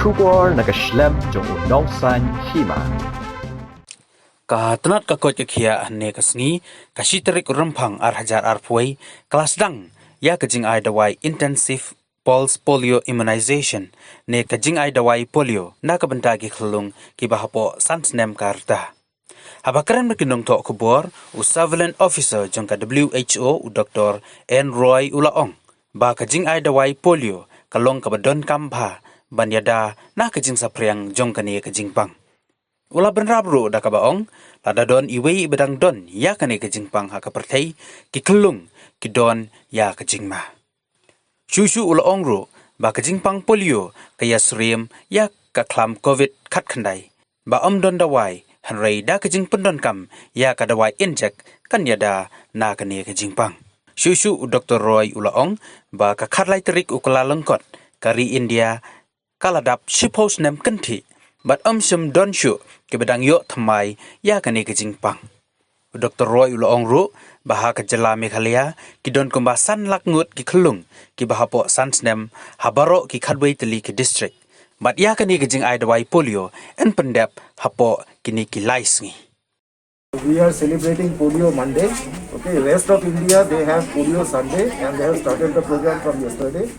Shubor naga Snem jong nong san Hima. Ka tunat ka kot kia ne kasngi kasiterik rempang hajar puai kelas dang ya kajing ai dawai intensive pulse polio immunization ne kajing ai dawai polio na ka bentagi Khyllung Kiba Hapoh Snem karta. Habakaran berkinong to kubor u surveillance officer jong ka WHO u Dr. N. Roy Ulaong ba kajing ai dawai polio kalong ka badon kampa banyada na kajing sapriang jong kani kajing pang. Ula benrabru da kabaong lada don iwei bedang don ya kani kajing pang ha kapertei ki Khyllung ki don ya kajing ma. Shushu ula ongru ba kajing pang polio kaya srim ya kaklam covid kat khandai ba don dawai hanrei da kajing pendon kam ya ka dawai injek kan yada na kani kajing pang. Shushu Dr. Roy Ulaong ba ka khatlai terik ukala lengkot kari India kaladap Hapoh Snem kenti bat sum don shu ke bedang yo thamai ya kani kajing pang. Dr. Roy Ulaong ru baha ka Jylla Meghalaya ki don Kumba san lak Ngut ki Khyllung ki Hapoh Snem habaro ki khadwei teli ki district bat ya kani kajing ai dawai polio en pendep Hapoh kini ki lais ngi. We are celebrating Polio Monday. Okay, rest of India they have Polio Sunday and they have started the program from yesterday.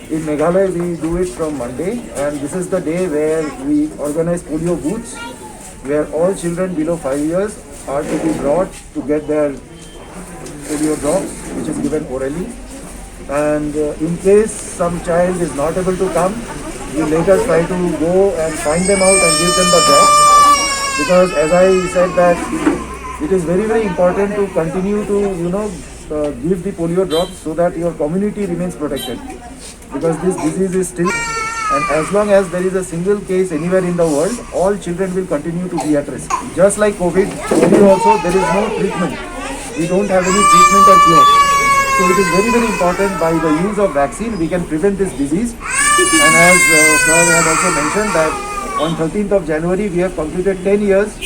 In Meghalaya we do it from Monday and this is the day where we organize polio booths where all children below 5 years are to be brought to get their polio drops which is given orally. And in case some child is not able to come, we later try to go and find them out and give them the drops. Because as I said that it is very important to continue to give the polio drops so that your community remains protected. Because this disease is still, and as long as there is a single case anywhere in the world, all children will continue to be at risk. Just like COVID, polio also there is no treatment. We don't have any treatment or cure. So it is very important by the use of vaccine we can prevent this disease. And as Sir had also mentioned that on 13th of January we have completed 10 years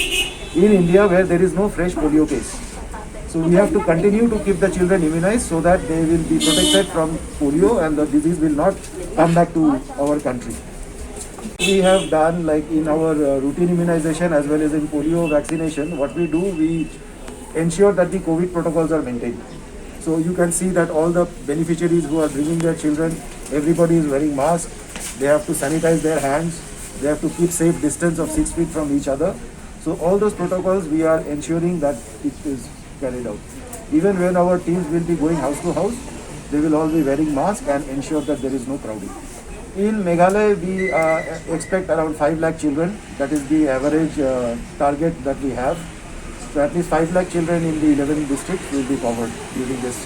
in India where there is no fresh polio case. So we have to continue to keep the children immunized so that they will be protected from polio and the disease will not come back to our country. We have done like in our routine immunization as well as in polio vaccination, what we do, we ensure that the COVID protocols are maintained. So you can see that all the beneficiaries who are bringing their children, everybody is wearing masks, they have to sanitize their hands, they have to keep safe distance of 6 feet from each other. So all those protocols we are ensuring that it is carried out. Even when our teams will be going house to house, they will all be wearing masks and ensure that there is no crowding. In Meghalaya, we expect around 5 lakh children. That is the average target that we have. So at least 5 lakh children in the 11 districts will be covered during this,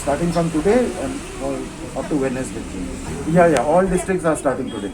starting from today and up to Wednesday. Yeah, all districts are starting today.